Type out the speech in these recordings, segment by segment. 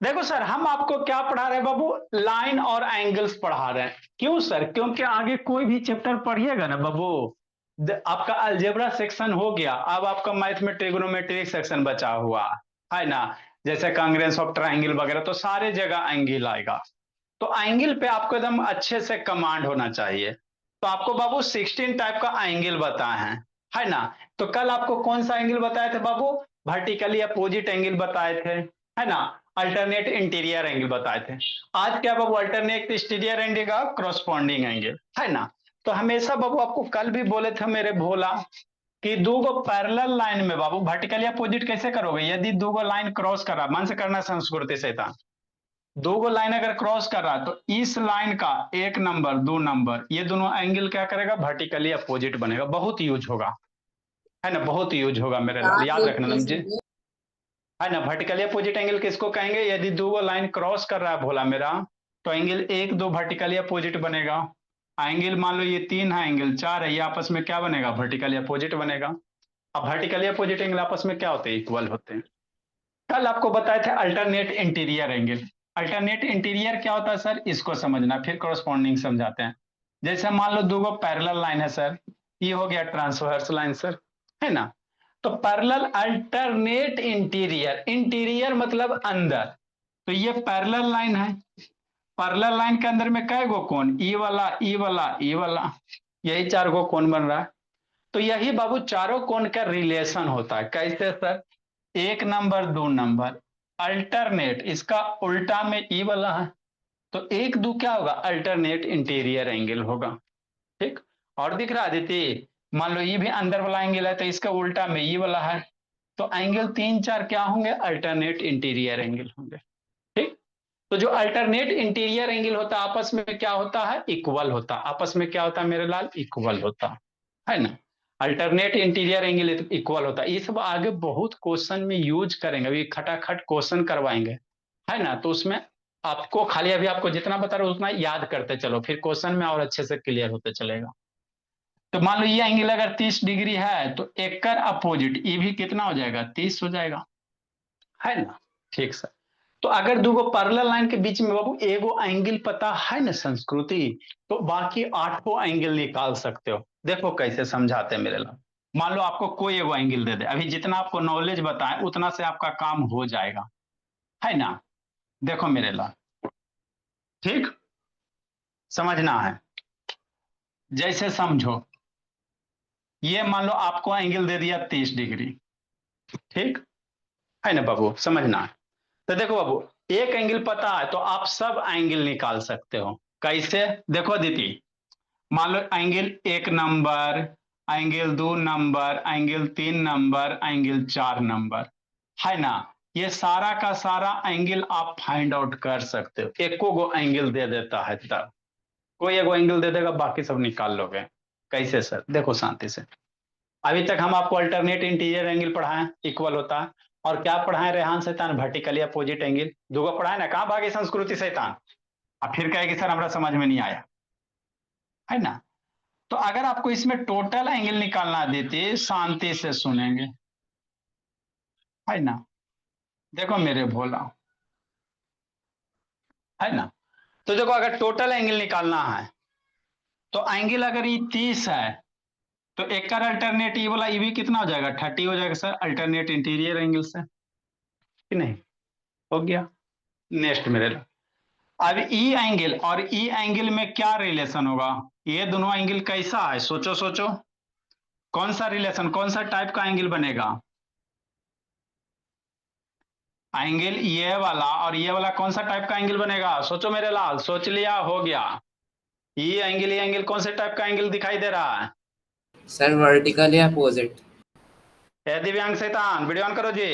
देखो सर, हम आपको क्या पढ़ा रहे हैं बाबू? लाइन और एंगल्स पढ़ा रहे हैं। क्यों सर? क्योंकि आगे कोई भी चैप्टर पढ़िएगा ना बाबू, आपका अलजेब्रा सेक्शन हो गया, अब आपका मैथ में ट्रिग्नोमेट्रिक सेक्शन बचा हुआ है ना, जैसे कांग्रेंस ऑफ ट्राइंगल वगैरह, तो सारे जगह एंगल आएगा। तो एंगल पे आपको एकदम अच्छे से कमांड होना चाहिए। तो आपको बाबू 16 टाइप का एंगल बताए हैं, है ना। तो कल आपको कौन सा एंगल बताए थे बाबू? वर्टिकली अपोजिट एंगल बताए थे, है ना। अल्टरनेट इंटीरियर एंगल बताए थे। आज क्या बाबू? अल्टरनेट एक्सटीरियर एंगल का क्रॉसपॉन्डिंग एंगल, है ना। तो हमेशा बाबू आपको कल भी बोले थे मेरे भोला कि दो गो पैरेलल लाइन में बाबू वर्टिकली अपोजिट कैसे करोगे? यदि दो गो लाइन क्रॉस कर रहा, मन से करना संस्कृति से था, दो गो लाइन अगर क्रॉस कर रहा है तो इस लाइन का एक नंबर दो नंबर ये दोनों एंगल क्या करेगा? वर्टिकली अपोजिट बनेगा। बहुत यूज होगा, है ना, बहुत यूज होगा मेरे लाल, याद याद नहीं रखना किए मुझे, सर। है ना। वर्टिकली अपोजिट एंगल किसको कहेंगे? यदि दो गो लाइन क्रॉस कर रहा है भोला मेरा, तो एंगल एक दो वर्टिकली अपोजिट बनेगा। एंगल मान लो ये तीन है, एंगल चार है, ये आपस में क्या बनेगा? वर्टिकली अपोजिट बनेगा। अब वर्टिकली अपोजिट एंगल आपस में क्या होते हैं? इक्वल होते हैं। कल आपको बताए थे alternate interior angle. Alternate interior क्या होता है सर? इसको समझना, फिर कॉरस्पॉन्डिंग समझाते हैं। जैसे मान लो दो गो पैरेलल लाइन है सर, ये हो गया ट्रांसवर्स लाइन सर, है ना। तो पैरेलल अल्टरनेट इंटीरियर, इंटीरियर मतलब अंदर, तो ये पैरेलल लाइन है। पैरेलल लाइन के अंदर में कै गो कोण? ई वाला, ई वाला, ई वाला, यही चार गो कोण बन रहा है। तो यही बाबू चारों कोण का रिलेशन होता है। कैसे सर? एक नंबर दो नंबर अल्टरनेट, इसका उल्टा में ई वाला है, तो एक दो क्या होगा? अल्टरनेट इंटीरियर एंगल होगा। ठीक। और दिख रहा है आदित्य? मान लो ये भी अंदर वाला एंगल है, तो इसका उल्टा में ये वाला है, तो एंगल तीन चार क्या होंगे? अल्टरनेट इंटीरियर एंगल होंगे। ठीक। तो जो अल्टरनेट इंटीरियर एंगल होता है आपस में क्या होता है? इक्वल होता है। आपस में क्या होता है मेरे लाल? इक्वल होता है ना। अल्टरनेट इंटीरियर एंगल इक्वल होता है। ये सब आगे बहुत क्वेश्चन में यूज करेंगे, अभी खटाखट क्वेश्चन करवाएंगे, है ना। तो उसमें आपको खाली अभी आपको जितना बता रहा हूं उतना याद करते चलो, फिर क्वेश्चन में और अच्छे से क्लियर होते चलेगा। तो मान लो ये एंगल अगर 30 डिग्री है, तो एक कर अपोजिट ये भी कितना हो जाएगा? 30 हो जाएगा, है ना। ठीक सर। तो अगर दो गो पैरेलल लाइन के बीच में बाबू एगो एंगल पता है ना संस्कृति, तो बाकी आठों एंगल निकाल सकते हो। देखो कैसे समझाते हैं मेरे लाल। मान लो आपको कोई एगो एंगल दे दे, अभी जितना आपको नॉलेज बताएं उतना से आपका काम हो जाएगा, है ना। देखो मेरे लाल, ठीक, समझना है। जैसे समझो, ये मान लो आपको एंगल दे दिया 30 डिग्री, ठीक, है ना बाबू, समझना है। तो देखो बाबू, एक एंगल पता है तो आप सब एंगल निकाल सकते हो। कैसे? देखो दीदी, मान लो एंगल एक नंबर, एंगल दो नंबर, एंगल तीन नंबर, एंगल चार नंबर, है ना। ये सारा का सारा एंगल आप फाइंड आउट कर सकते हो। एको गो एंगल दे देता है तब, कोई एगो एंगल दे देगा, बाकी सब निकाल लोगे। कैसे सर? देखो शांति से। अभी तक हम आपको अल्टरनेट इंटीरियर एंगल पढ़ाएं, इक्वल होता है। और क्या पढ़ाएं रेहान शैतान? Vertically opposite angle. दो पढ़ाए ना, कहाँ भागे संस्कृति शैतान? अब फिर कहे कि सर हमारा समझ में नहीं आया, है ना। तो अगर आपको इसमें टोटल एंगल निकालना देते, शांति से सुनेंगे, है ना। देखो मेरे भोला, है ना। तो देखो अगर टोटल एंगल निकालना है, तो एंगल अगर ये 30 है, तो एक का अल्टरनेट ये वाला ये भी कितना हो जाएगा? 30 हो जाएगा सर, अल्टरनेट इंटीरियर एंगल से, कि नहीं? हो गया। नेक्स्ट मेरे, अब ई एंगल और ई एंगल में क्या रिलेशन होगा? ये दोनों एंगल कैसा है? सोचो सोचो, कौन सा रिलेशन, कौन सा टाइप का एंगल बनेगा? एंगल ये वाला और ये वाला कौन सा टाइप का एंगल बनेगा? सोचो मेरे लाल, सोच लिया? हो गया। ये एंगल कौन से टाइप का एंगल दिखाई दे रहा है? Sir vertically opposite. ए दिव्यांग शैतान, वीडियो ऑन करो जी।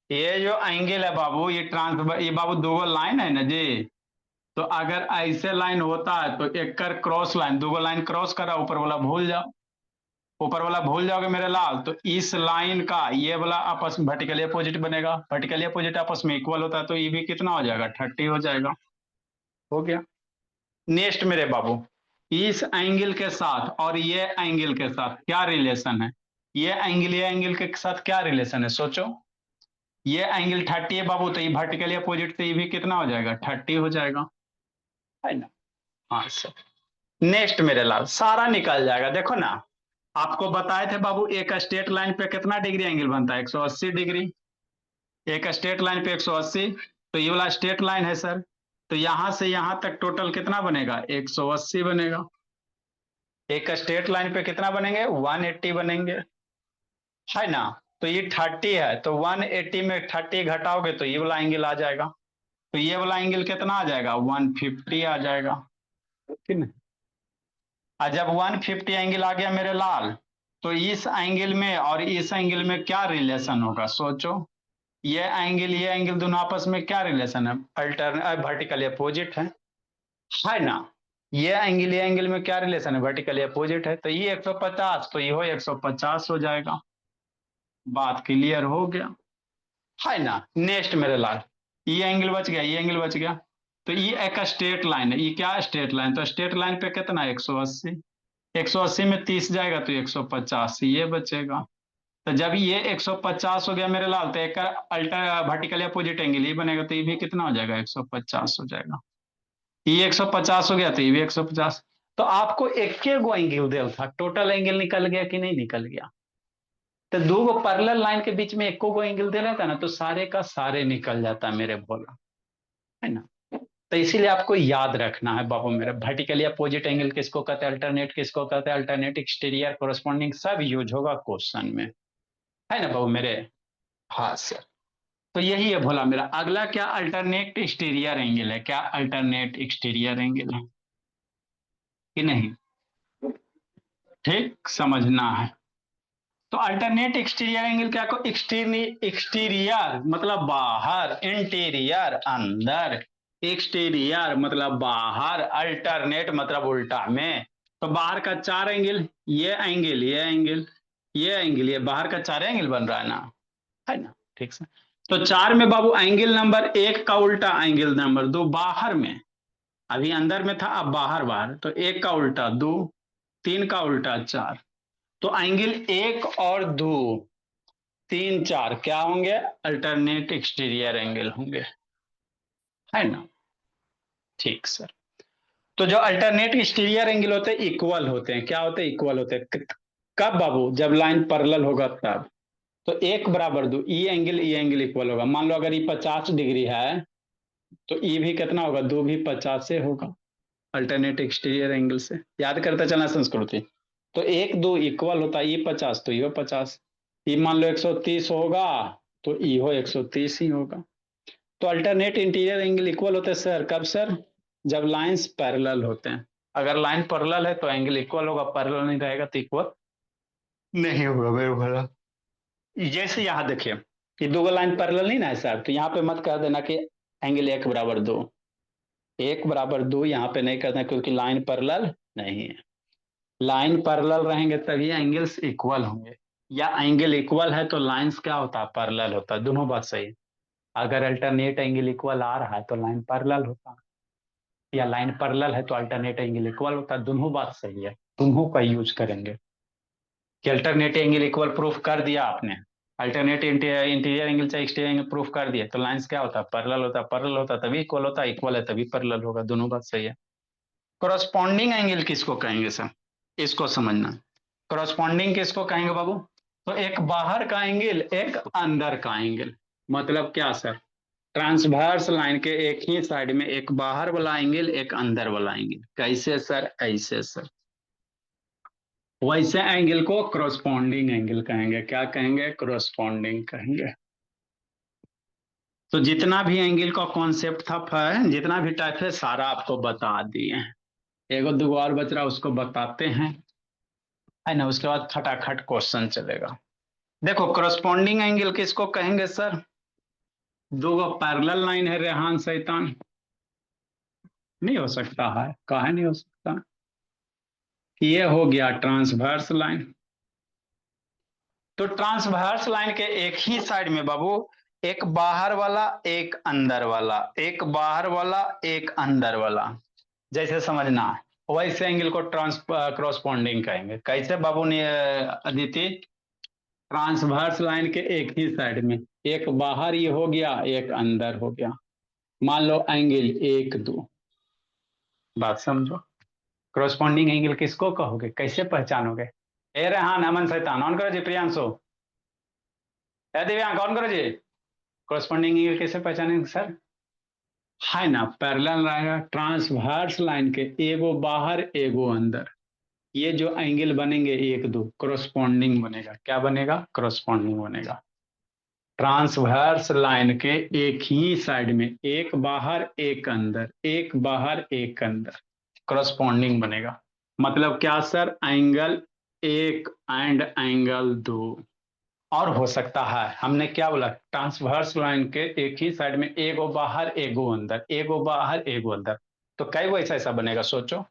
ये जो एंगल है बाबू, ये बाबू दो लाइन है ना जी। तो अगर ऐसे लाइन होता है तो एक कर क्रॉस लाइन, दो लाइन क्रॉस करा, ऊपर वाला भूल जाओ, ऊपर वाला भूल जाओगे मेरे लाल। तो इस लाइन का ये वाला आपस में वर्टिकली अपोजिट बनेगा, वर्टिकली अपोजिट आपस में इक्वल होता है, तो ये भी कितना हो जाएगा? 30 हो जाएगा। हो गया। नेक्स्ट मेरे बाबू, इस एंगल के साथ और ये एंगल के साथ क्या रिलेशन है? ये एंगल के साथ क्या रिलेशन है? सोचो। ये एंगल 30 है बाबू, तो ये वर्टिकली अपोजिट, तो ये भी कितना हो जाएगा 30 हो जाएगा, है ना। हाँ सर। नेक्स्ट मेरे लाल, सारा निकल जाएगा, देखो ना, आपको बताए थे बाबू एक स्ट्रेट लाइन पे कितना डिग्री एंगल बनता है, 180 डिग्री। एक स्ट्रेट लाइन पे 180, तो ये वाला स्ट्रेट लाइन है सर, तो यहां से यहां तक टोटल कितना बनेगा, 180 बनेगा। एक स्ट्रेट लाइन पे कितना बनेंगे, 180 बनेंगे, है ना। तो ये 30 है, तो 180 में 30 घटाओगे तो ये वाला एंगल आ जाएगा, तो ये वाला एंगल कितना आ जाएगा, 150 आ जाएगा, ठीक है। और जब 150 एंगल आ गया मेरे लाल, तो इस एंगल में और इस एंगल में क्या रिलेशन होगा, सोचो। ये एंगल दोनों आपस में क्या रिलेशन है, अल्टर वर्टिकली अपोजिट है ना। ये एंगल में क्या रिलेशन है, वर्टिकली अपोजिट है, तो ये 150, तो ये हो 150 हो जाएगा। बात क्लियर हो गया, है ना। नेक्स्ट मेरे लाल, ये एंगल बच गया, ये एंगल बच गया, तो ये एक स्ट्रेट लाइन है, ये क्या स्ट्रेट लाइन, तो स्ट्रेट लाइन पे कितना है 180, 180 में 30 जाएगा तो 150 ये बचेगा। तो जब ये 150 हो गया मेरे लाल, तो एक अल्टर वर्टिकली अपोजिट एंगल ये बनेगा, तो ये भी कितना हो जाएगा, 150 हो जाएगा। ये 150 हो गया, तो ये भी 150। तो आपको एक के गो एंगल दिया था, टोटल एंगल निकल गया कि नहीं निकल गया। तो दो गो पैरेलल लाइन के बीच में एक को एंगल दे रहता ना, तो सारे का सारे निकल जाता मेरे बोला, है ना। तो इसीलिए आपको याद रखना है बाबू मेरे, वर्टिकली अपोजिट एंगल किसको कहते हैं, अल्टरनेट किसको कहते हैं, अल्टरनेट, एक्सटीरियर, कोरस्पॉन्डिंग, सब यूज होगा क्वेश्चन में, है ना बाबू मेरे। हाँ सर। तो यही है भोला मेरा, अगला क्या, अल्टरनेट एक्सटीरियर एंगल है, क्या अल्टरनेट एक्सटीरियर एंगल है कि नहीं, ठीक समझना है। तो अल्टरनेट एक्सटीरियर एंगल क्या को, एक्सटीरियर मतलब बाहर, इंटीरियर अंदर, एक्सटीरियर मतलब बाहर, अल्टरनेट मतलब उल्टा में। तो बाहर का चार एंगल, ये एंगल, ये एंगल, ये एंगल, ये बाहर का चार एंगल बन रहा है ना, ठीक से। तो चार में बाबू एंगल नंबर एक का उल्टा एंगल नंबर दो बाहर में, अभी अंदर में था अब बाहर, बाहर तो एक का उल्टा दो, तीन का उल्टा चार, तो एंगल एक और दो, तीन चार क्या होंगे, अल्टरनेट एक्सटीरियर एंगल होंगे, है ना, ठीक सर। तो जो अल्टरनेट एक्सटीरियर एंगल होते हैं इक्वल होते हैं, क्या होते हैं, इक्वल होते हैं, कब बाबू, जब लाइन पैरेलल होगा तब। तो एक बराबर दो, ई एंगल इक्वल होगा, मान लो अगर ये 50 डिग्री है, तो ई भी कितना होगा, दो भी 50 से होगा, अल्टरनेट एक्सटीरियर एंगल से याद करते चलना संस्कृति। तो एक दो इक्वल होता है, ये 50 तो ये 50, ये मान लो 130 होगा, तो ई हो 130 ही होगा। तो अल्टरनेट इंटीरियर एंगल इक्वल होते हैं सर, कब सर, जब लाइंस पैरेलल होते हैं। अगर लाइन पैरेलल है तो एंगल इक्वल होगा, पैरेलल नहीं रहेगा तो इक्वल नहीं होगा मेरे भला। जैसे यहाँ देखिए, ये दो लाइन पैरेलल नहीं ना है सर, तो यहाँ पे मत कह देना कि एंगल एक बराबर दो, एक बराबर दो यहाँ पे नहीं करना, क्योंकि लाइन पैरेलल नहीं है। लाइन पैरेलल रहेंगे तभी एंगल्स इक्वल होंगे, या एंगल इक्वल है तो लाइंस क्या होता है, पैरेलल होता है, दोनों बात सही है। अगर अल्टरनेट एंगल इक्वल आ रहा है तो लाइन पैरेलल होता है, या लाइन पैरेलल है तो अल्टरनेट एंगल इक्वल होता है, दोनों बात सही है, दोनों का यूज करेंगे। कि अल्टरनेट एंगल इक्वल प्रूफ कर दिया आपने, अल्टरनेट इंटीरियर एंगल चाहे एक्सटीरियर एंगल प्रूफ कर दिया, तो लाइंस क्या होता है, पैरेलल होता है, पैरेलल होता है तभी इक्वल होता है, इक्वल है तभी पैरेलल होगा, दोनों बात सही है। कोरस्पॉन्डिंग एंगल किसको कहेंगे सर, इसको समझना। कोरस्पॉन्डिंग किसको कहेंगे बाबू, तो एक बाहर का एंगल एक अंदर का एंगल, मतलब क्या सर, ट्रांसवर्स लाइन के एक ही साइड में एक बाहर वाला एंगल एक अंदर वाला एंगल, कैसे सर, ऐसे सर, वैसे एंगल को कोरस्पॉन्डिंग एंगल कहेंगे, क्या कहेंगे, कोरस्पॉन्डिंग कहेंगे। तो जितना भी एंगल का कॉन्सेप्ट था, जितना भी टाइप है सारा आपको बता दिए, एगो दो और बच रहा उसको बताते हैं, है ना, उसके बाद खटाखट क्वेश्चन चलेगा। देखो करस्पॉन्डिंग एंगल किसको कहेंगे सर, दो पैरेलल लाइन है रेहान शैतान, नहीं हो सकता है, काहे नहीं हो सकता, ये हो गया ट्रांसवर्स लाइन। तो ट्रांसवर्स लाइन के एक ही साइड में बाबू एक बाहर वाला एक अंदर वाला, एक बाहर वाला एक अंदर वाला, जैसे समझना, वैसे एंगल को ट्रांस क्रॉसपॉन्डिंग कहेंगे, कैसे बाबू ने अदिति, ट्रांसवर्स लाइन के एक ही साइड में, एक बाहर ये हो गया, एक अंदर हो गया। मान लो एंगल 1 2, बात समझो। क्रॉसपॉन्डिंग एंगल किसको कहोगे, कैसे पहचानोगे? ए रेहान, अमन, शैतान, ऑन करो जी। प्रियांशु, ए दिव्यांग, ऑन करो जी। क्रॉसपॉन्डिंग एंगल कैसे पहचानेंगे सर? है ना, पैरेलल रहेगा ट्रांसवर्स लाइन के, एगो बाहर एगो अंदर। ये जो एंगल बनेंगे 1 2, क्रॉसपॉन्डिंग बनेगा। क्या बनेगा? क्रॉसपॉन्डिंग बनेगा। ट्रांसवर्स लाइन के एक ही साइड में, एक बाहर एक अंदर, एक बाहर एक अंदर, क्रॉसपॉन्डिंग बनेगा। मतलब क्या सर? Angle 1 and angle 2। और हो सकता है, हमने क्या बोला, ट्रांसवर्स लाइन के एक ही साइड में, एगो बाहर एगो अंदर, एगो बाहर एगो अंदर। तो कई वो ऐसा ऐसा बनेगा, सोचो।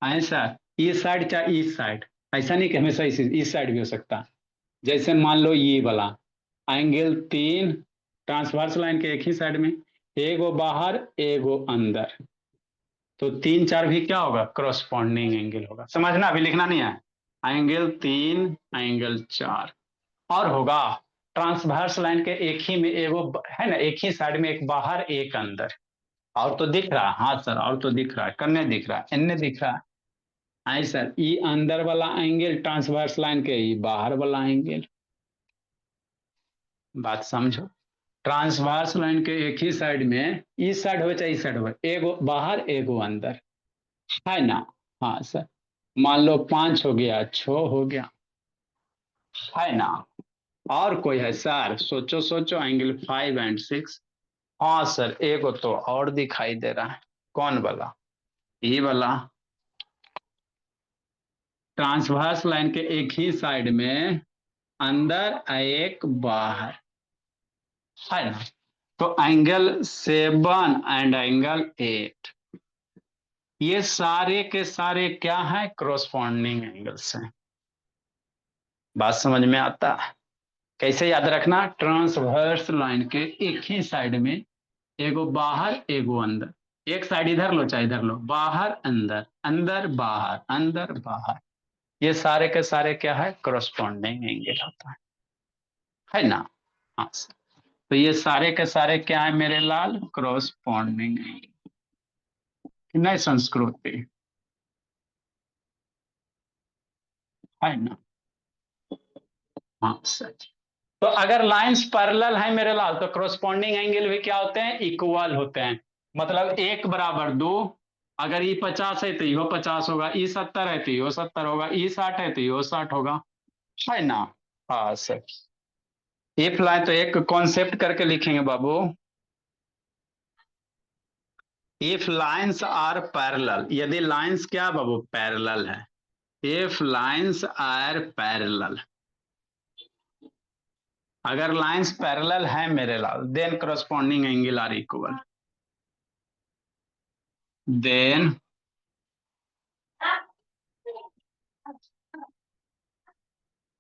ऐसा इस साइड चाहे इस साइड, ऐसा नहीं कि हमेशा इस साइड भी हो सकता। जैसे मान लो ये वाला एंगल 3, ट्रांसवर्स लाइन के एक ही साइड में, एगो बाहर एगो अंदर, तो 3 4 भी क्या होगा? क्रॉसपॉन्डिंग एंगल होगा। समझना, अभी लिखना नहीं है। Angle 3 angle 4। और होगा ट्रांसवर्स लाइन के एक ही में, एगो है ना, एक ही साइड में, एक बाहर एक अंदर। और तो दिख रहा है, हाँ सर, और तो दिख रहा है, कन्ने दिख रहा है, इनने दिख रहा है। आई सर, ये अंदर वाला एंगल ट्रांसवर्स लाइन के, ये बाहर वाला एंगल। बात समझो। ट्रांसवर्स लाइन के एक ही साइड में, इस साइड हो चाहे इस साइड हो, एगो बाहर एगो अंदर, है ना? हाँ सर। मान लो 5 हो गया, 6 हो गया, है ना? और कोई है सर? सोचो सोचो, एंगल 5 एंड 6। हाँ सर, एगो तो और दिखाई दे रहा है। कौन वाला? ये वाला। ट्रांसवर्स लाइन के एक ही साइड में, अंदर एक बाहर, है ना? तो एंगल 7 एंड एंगल 8, ये सारे के सारे क्या है? क्रॉसपॉन्डिंग एंगल्स हैं। बात समझ में आता है? कैसे याद रखना? ट्रांसवर्स लाइन के एक ही साइड में, एगो बाहर एगो अंदर, एक साइड इधर लो चाहे इधर लो, बाहर अंदर, अंदर बाहर, अंदर बाहर, ये सारे के सारे क्या है? क्रॉसपॉन्डिंग एंगल होता है ना? हाँ सर। तो ये सारे के सारे क्या है मेरे लाल? Corresponding angle. नहीं संस्कृति, है ना? हाँ सर। तो अगर लाइंस पैरेलल है मेरे लाल, तो क्रॉसपॉन्डिंग एंगल भी क्या होते हैं? इक्वल होते हैं। मतलब 1 बराबर 2। अगर ये 50 है तो यो 50 होगा, ये 70 है तो यो 70 होगा, ये 60 है तो यो 60 होगा, है ना? हाँ सर। इफ लाइन तो एक कॉन्सेप्ट करके लिखेंगे बाबू। इफ लाइंस आर पैरेलल, यदि लाइंस क्या बाबू? पैरेलल है। इफ लाइंस आर पैरेलल, अगर लाइंस पैरेलल है मेरे लाल, then corresponding angle are equal. Then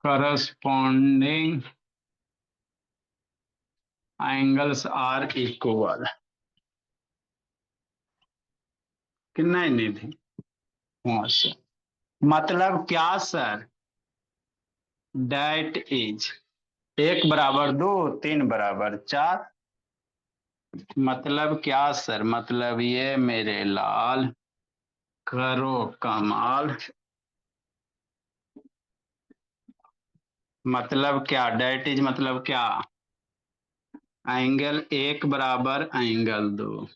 corresponding angles are equal. कि नहीं निधि? हाँ सर। मतलब क्या सर? डेट इज 1 बराबर 2, 3 बराबर 4। मतलब क्या सर? मतलब ये मेरे लाल, करो कमाल। मतलब क्या? डेट इज मतलब क्या? एंगल 1 बराबर एंगल 2,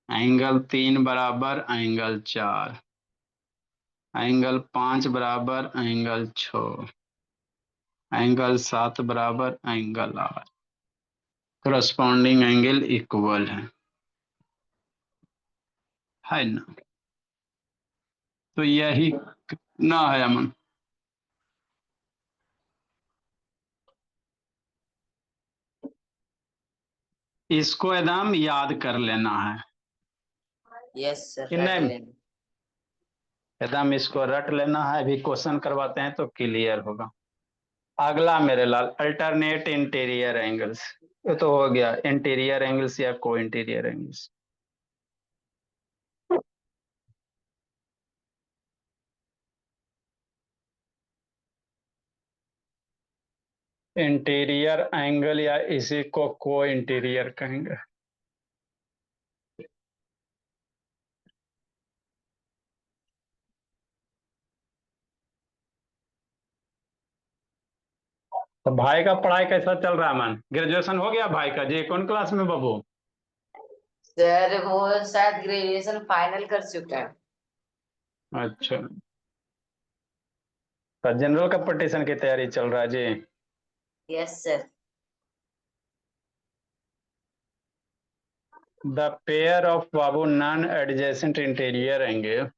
एंगल 3 बराबर एंगल 4, एंगल 5 बराबर एंगल 6, एंगल 7 बराबर एंगल 8। करस्पॉन्डिंग एंगल इक्वल है ना? तो यही ना है अमन। इसको एकदम याद कर लेना है यस सर, कि रट नहीं? लेना। एकदम इसको रट लेना है, अभी क्वेश्चन करवाते हैं तो क्लियर होगा। अगला मेरे लाल, अल्टरनेट इंटीरियर एंगल्स। ये तो हो गया इंटीरियर एंगल्स या को इंटीरियर एंगल्स। इंटीरियर एंगल या इसी को को इंटीरियर कहेंगे। तो भाई का पढ़ाई कैसा चल रहा है मन? ग्रेजुएशन हो गया भाई का जी? कौन क्लास में बाबू? सर वो शायद ग्रेजुएशन फाइनल कर चुका है। अच्छा, तो जनरल कंपटीशन की तैयारी चल रहा है जी? Yes sir. The pair of बाबू non adjacent interior angle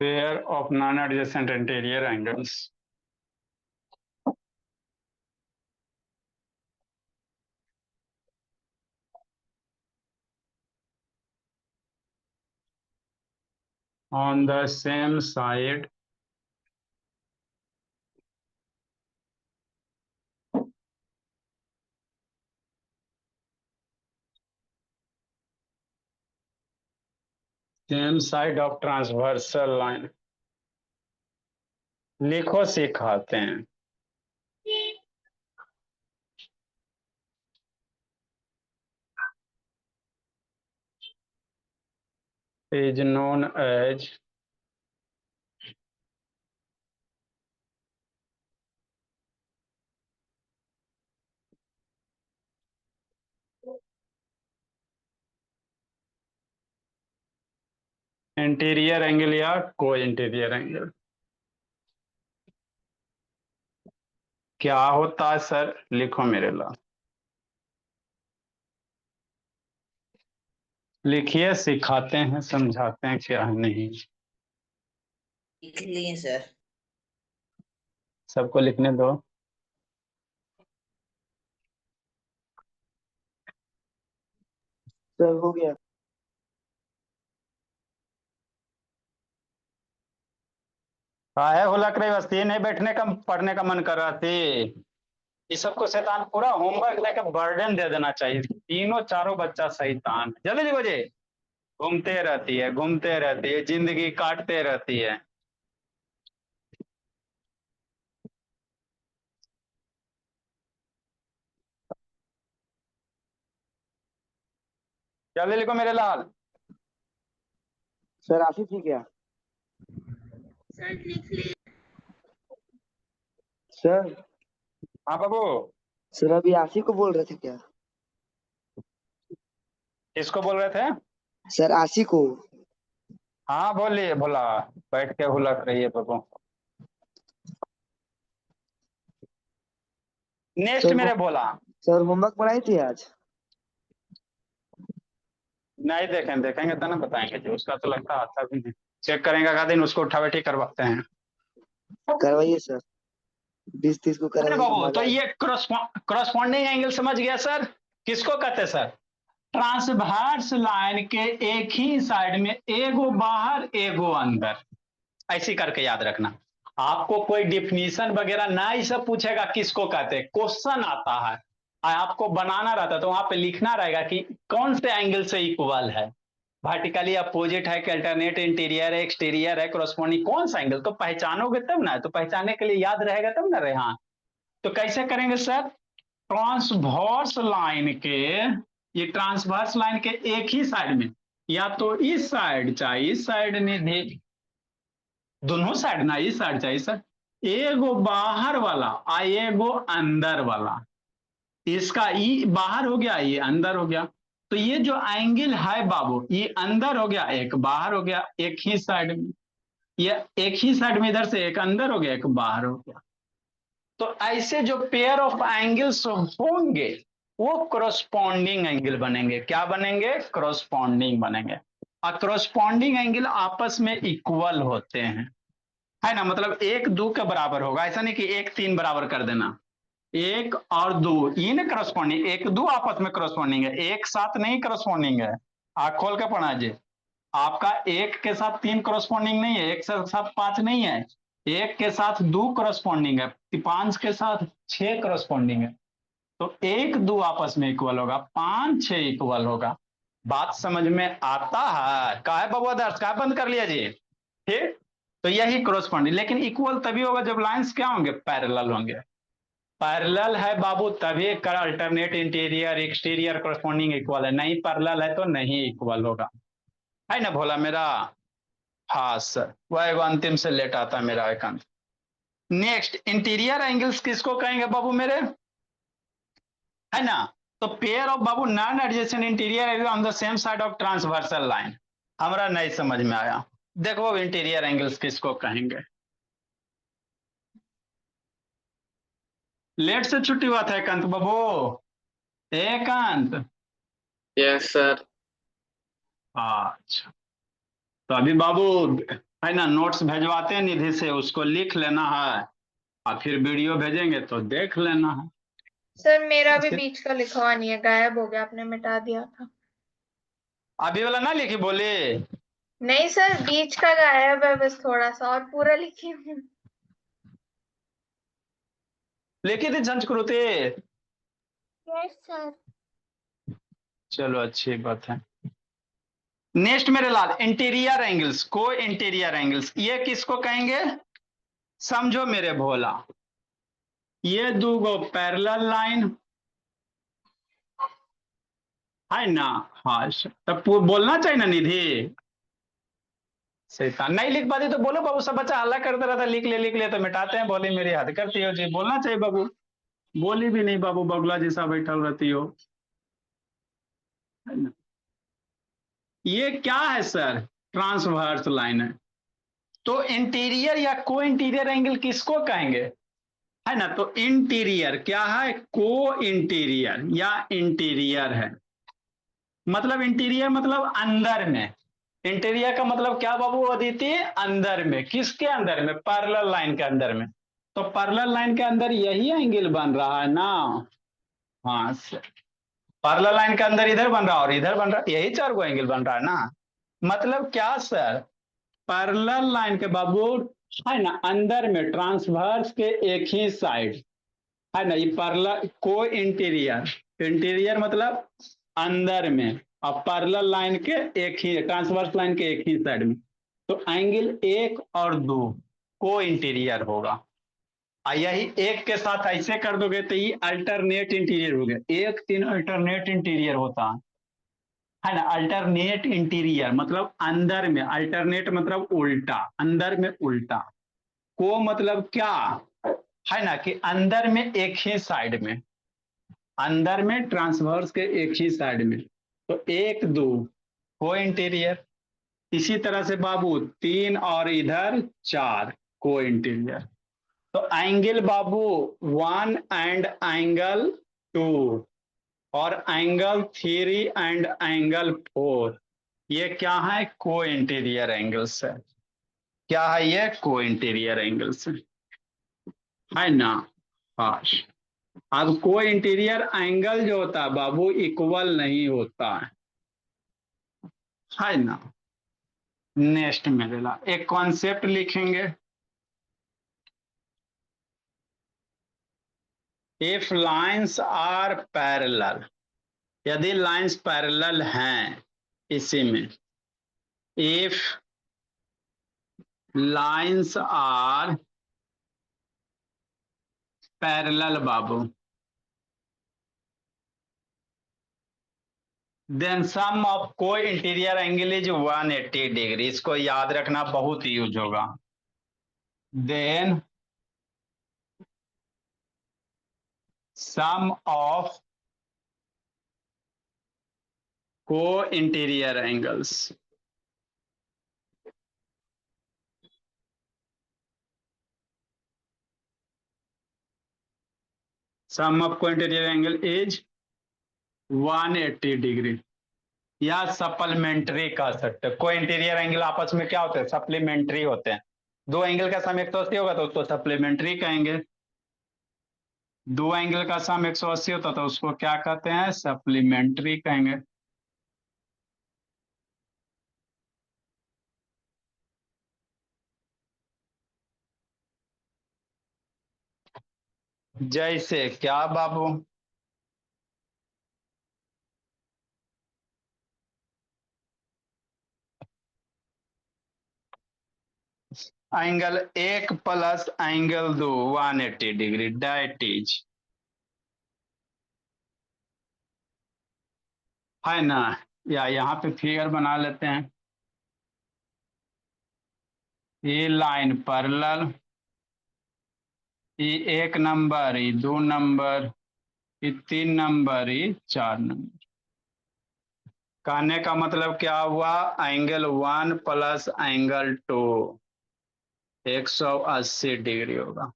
pair of non-adjacent interior angles on the same side of transversal line। लिखो सिखाते हैं। is known as interior angle या को इंटीरियर एंगल। क्या होता है सर? लिखो मेरे ला, लिखिए, सिखाते हैं, समझाते हैं क्या है नहीं। लिख लिए सर। सबको लिखने दो। सर हो गया। काहे हुलक रही बस्ती? नहीं बैठने का, पढ़ने का मन कर रहा थी? इस सबको शैतान पूरा होमवर्क लेकर बर्डन दे देना चाहिए। तीनों चारों बच्चा शैतान, जल्दी जी बजे घूमते रहती है, घूमते रहती है, जिंदगी काटते रहती है। जल्दी लिखो मेरे लाल। सर आसिफ जी क्या? सर हाँ बाबू। सर अभी आसिफ को बोल रहे थे क्या? किसको बोल रहे थे? सर आसिफ को। हाँ बोलिए भोला। बैठ के हुलक रही है बाबू। नेक्स्ट सर मेरे भोला। सर होमवर्क बनाई थी आज? नहीं देखें, देखेंगे तो ना बताएंगे जी। उसका तो लगता है आता भी नहीं। चेक करेंगे का दिन, उसको उठा बैठी करवाते हैं। करवाइए सर। 20-30 को अरे करवाइए, बाबू, तो मजा आएगा। ये क्रॉसपॉन्डिंग एंगल समझ गया सर? किसको कहते हैं सर? ट्रांसवर्स लाइन के एक ही साइड में एगो बाहर एगो अंदर, ऐसे करके याद रखना। आपको कोई डिफिनीशन वगैरह ना ही सब पूछेगा किसको कहते हैं, क्वेश्चन आता है आपको बनाना रहता है, तो वहां पे लिखना रहेगा कि कौन से एंगल से इक्वल है, वर्टिकली अपोजिट है कि अल्टरनेट, इंटीरियर है, एक्सटीरियर है, corresponding कौन सा एंगल, तो पहचानोगे तब ना, तो पहचानने के लिए याद रहेगा तब ना रहे। हाँ, तो कैसे करेंगे सर? ट्रांसवर्स लाइन के, ये ट्रांसवर्स लाइन के एक ही साइड में, या तो इस साइड चाहे इस साइड में दे, दोनों साइड ना, इस साइड चाहिए सर, एगो बाहर वाला आ एगो अंदर वाला। इसका ई बाहर हो गया, ये अंदर हो गया। तो ये जो एंगल है बाबू, ये अंदर हो गया, एक बाहर हो गया, एक ही साइड में। ये एक ही साइड में, इधर से एक अंदर हो गया, एक बाहर हो गया। तो ऐसे जो पेयर ऑफ एंगल्स होंगे वो करस्पॉन्डिंग एंगल बनेंगे। क्या बनेंगे? करस्पॉन्डिंग बनेंगे। और करस्पॉन्डिंग एंगल आपस में इक्वल होते हैं, है ना? मतलब एक दो के बराबर होगा, ऐसा नहीं कि एक तीन बराबर कर देना। एक और दो ये ना करस्पॉन्डिंग, एक दो आपस में करस्पॉन्डिंग है, एक साथ नहीं करस्पॉन्डिंग है। आंख खोल के पढ़ा जी। आपका एक के साथ तीन करस्पॉन्डिंग नहीं है, एक के साथ पांच नहीं है, एक के साथ दो करस्पॉन्डिंग है, पांच के साथ छह करस्पॉन्डिंग है। तो 1 2 आपस में इक्वल होगा, 5 6 इक्वल होगा। बात समझ में आता है? का है बबुआ दर्श, का बंद कर लिया जी? ठीक, तो यही क्रॉसपॉन्डिंग, लेकिन इक्वल तभी होगा जब लाइंस क्या होंगे, पैरेलल होंगे। पैरेलल है बाबू तभी alternate interior exterior corresponding equal है, नहीं पैरेलल है तो नहीं इक्वल होगा, है ना भोला मेरा? हाँ सर, वह एगो अंतिम से लेट आता मेरा एकांत। नेक्स्ट, इंटीरियर एंगल्स किसको कहेंगे बाबू मेरे, है ना? तो पेयर ऑफ बाबू non adjacent interior angle on the same side of transversal line. हमारा नहीं समझ में आया। देखो इंटीरियर एंगल्स किसको कहेंगे। लेट से छुट्टी हुआ था एकांत बाबू, एकांत। Yes sir. अच्छा, तो अभी बाबू है ना नोट्स भेजवाते हैं निधि से, उसको लिख लेना है और फिर वीडियो भेजेंगे तो देख लेना है। सर मेरा भी बीच का लिखा हुआ नहीं है, गायब हो गया, आपने मिटा दिया था। अभी वाला ना लिखी बोले? नहीं सर, बीच का गायब है बस थोड़ा सा, और पूरा लिखी हूँ। लिखी थी संस्कृति? Yes sir. चलो अच्छी बात है। नेक्स्ट मेरे लाल, इंटीरियर एंगल्स, को इंटीरियर एंगल्स ये किसको कहेंगे, समझो मेरे भोला। ये दूगो पैरेलल लाइन है ना, हाँ तब बोलना चाहिए ना निधि। शैतान नहीं लिख पाती तो बोलो बाबू, सब बच्चा हल्ला करता रहता लिख ले तो मिटाते हैं, बोली मेरी हद करती हो जी, बोलना चाहिए बाबू। बोली भी नहीं बाबू, बगुला जैसा बैठा रहती हो, है ना? ये क्या है सर, ट्रांसवर्स लाइन है। तो इंटीरियर या को इंटीरियर एंगल किसको कहेंगे, है ना? तो इंटीरियर क्या है, को इंटीरियर या इंटीरियर है, मतलब इंटीरियर मतलब अंदर में। इंटीरियर का मतलब क्या बाबू अदिति, अंदर में, किसके अंदर में, पैरेलल लाइन के अंदर में। तो पैरेलल लाइन के अंदर यही एंगल बन रहा है ना, हाँ सर, पैरेलल लाइन के अंदर इधर बन रहा है और इधर बन रहा है, यही 4 एंगल बन रहा है ना। मतलब क्या सर, पैरेलल लाइन के बाबू है ना अंदर में ट्रांसवर्स के एक ही साइड, है ना, ये पैरेलल को इंटीरियर, इंटीरियर मतलब अंदर में, और पैरेलल लाइन के एक ही, ट्रांसवर्स लाइन के एक ही साइड में, तो एंगल 1 और 2 को इंटीरियर होगा। यही एक के साथ ऐसे कर दोगे तो ये अल्टरनेट इंटीरियर हो गया, 1 3 अल्टरनेट इंटीरियर होता है ना। अल्टरनेट इंटीरियर मतलब अंदर में, अल्टरनेट मतलब उल्टा, अंदर में उल्टा। को मतलब क्या है ना, कि अंदर में एक ही साइड में, अंदर में ट्रांसवर्स के एक ही साइड में, तो 1 2 को इंटीरियर। इसी तरह से बाबू 3 और इधर 4 को इंटीरियर। तो एंगल बाबू 1 एंड एंगल 2 और एंगल 3 एंड एंगल 4, ये क्या है, को इंटीरियर एंगल्स है। क्या है ये, को इंटीरियर एंगल्स है ना। हाँ, अब को इंटीरियर एंगल जो होता है बाबू इक्वल नहीं होता है ना। नेक्स्ट मेरे ला एक कॉन्सेप्ट लिखेंगे, इफ लाइंस आर पैरेलल, यदि लाइंस पैरेलल हैं इसी में, इफ लाइंस आर पैरेलल बाबू, then sum of co interior angle is 180 degree, इसको याद रखना बहुत यूज होगा। Then sum of co interior angles, sum of co interior angle is 180 degree, या सप्लीमेंट्री कह सकते हैं। को इंटीरियर एंगल आपस में क्या होते हैं, सप्लीमेंट्री होते हैं। 2 एंगल का सम 180 होगा तो उसको सप्लीमेंट्री कहेंगे, 2 एंगल का सम 180 होता तो उसको क्या कहते हैं, सप्लीमेंट्री कहेंगे। जैसे क्या बाबू, एंगल एक प्लस एंगल दो 180 डिग्री, डेट इज, है ना। या यहाँ पे फिगर बना लेते हैं। ये लाइन पैरेलल, ये एक नंबर, ये दो नंबर, ये तीन नंबर, ये चार नंबर। कहने का मतलब क्या हुआ, angle one plus angle two 180 degree होगा।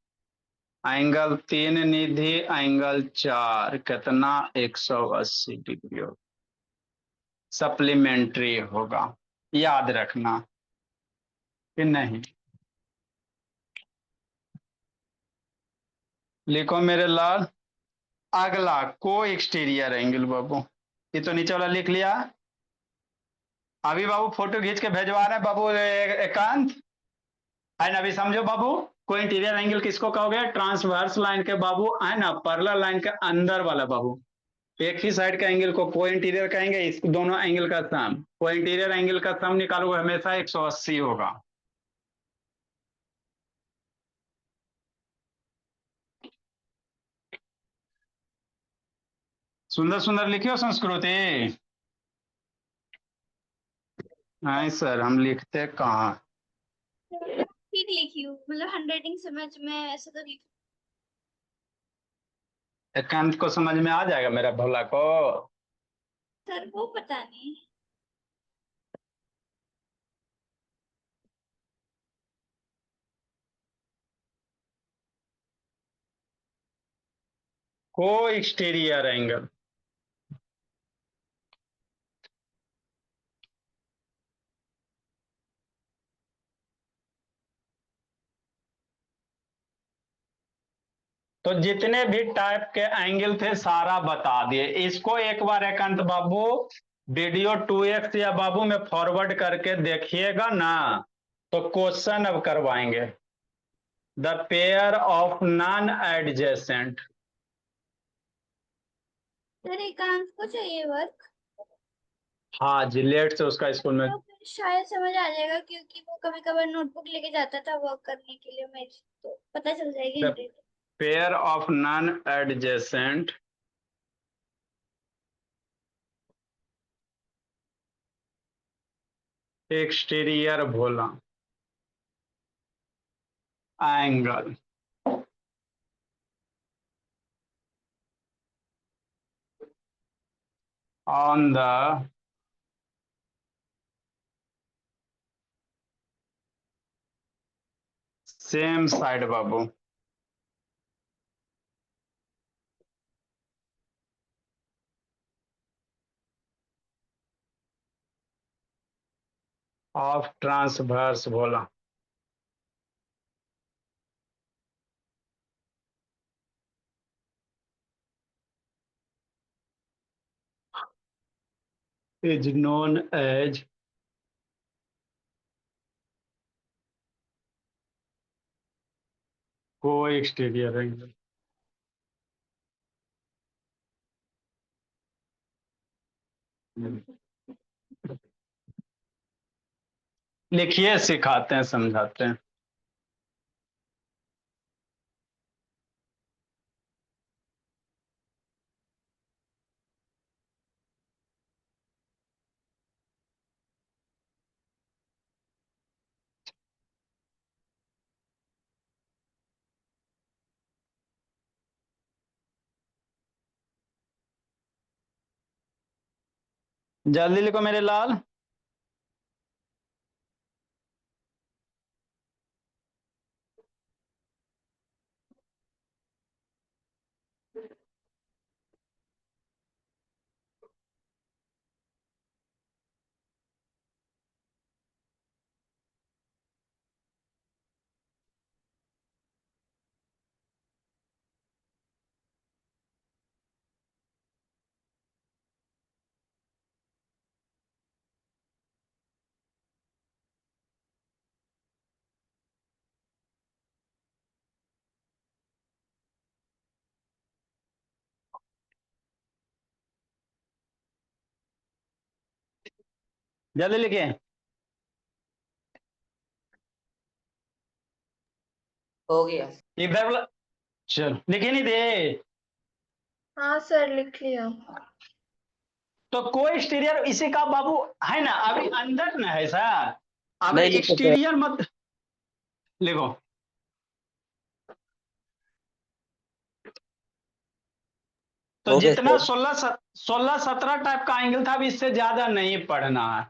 एंगल तीन निधि एंगल चार कितना 180 डिग्री होगा, सप्लीमेंट्री होगा, याद रखना कि नहीं। लिखो मेरे लाल। अगला को एक्सटीरियर एंगल बाबू, ये तो नीचे वाला लिख लिया। अभी बाबू फोटो खींच के भेजवा रहे हैं बाबू, एकांत है ना। अभी समझो बाबू, को इंटीरियर एंगल किसको कहोगे, ट्रांसवर्स लाइन के बाबू, है ना, पैरेलल लाइन के अंदर वाला बाबू। एक ही साइड का एंगल को को इंटीरियर कहेंगे, इस दोनों एंगल का सम, को इंटीरियर एंगल का सम निकालोगे हमेशा 180 होगा। सुंदर सुंदर लिखियो संस्कृति। नहीं सर, हम लिखते कहाँ। ठीक लिखी हूँ, मतलब हैंडराइटिंग समझ में ऐसे तो लिख। एकांत को समझ में आ जाएगा मेरा भोला को। सर वो पता नहीं। को एक्सटीरियर एंगल, तो जितने भी टाइप के एंगल थे सारा बता दिए। इसको एक बार एकांत बाबू वीडियो 2x या बाबू में फॉरवर्ड करके देखिएगा ना, तो क्वेश्चन अब करवाएंगे। The pair of non adjacent, sir एकांत को चाहिए वर्क, हाँ जी, लेट से उसका स्कूल में। तो फिर शायद समझ आ जाएगा, क्योंकि वो कभी कभार नोटबुक लेके जाता था वर्क करने के लिए मेरी, तो पता चल जाएगी the handwriting। Pair of non adjacent exterior Bhola angle on the same side Babu, of transverse Bhola. is known as co-exterior angle। लिखिए, सिखाते हैं समझाते हैं। जल्दी लिखो मेरे लाल। जल्दी लिखिए। हो गया। इधर वाला चल लिखे नहीं दे। हाँ सर लिख लिया। तो को एक्सटीरियर इसी का बाबू है ना, अभी अंदर ना है सर, अभी नहीं लिखे सर। एक्सटीरियर मत लिखो। तो ओके जितना सर। 16-17 टाइप का एंगल था, अभी इससे ज्यादा नहीं पढ़ना है।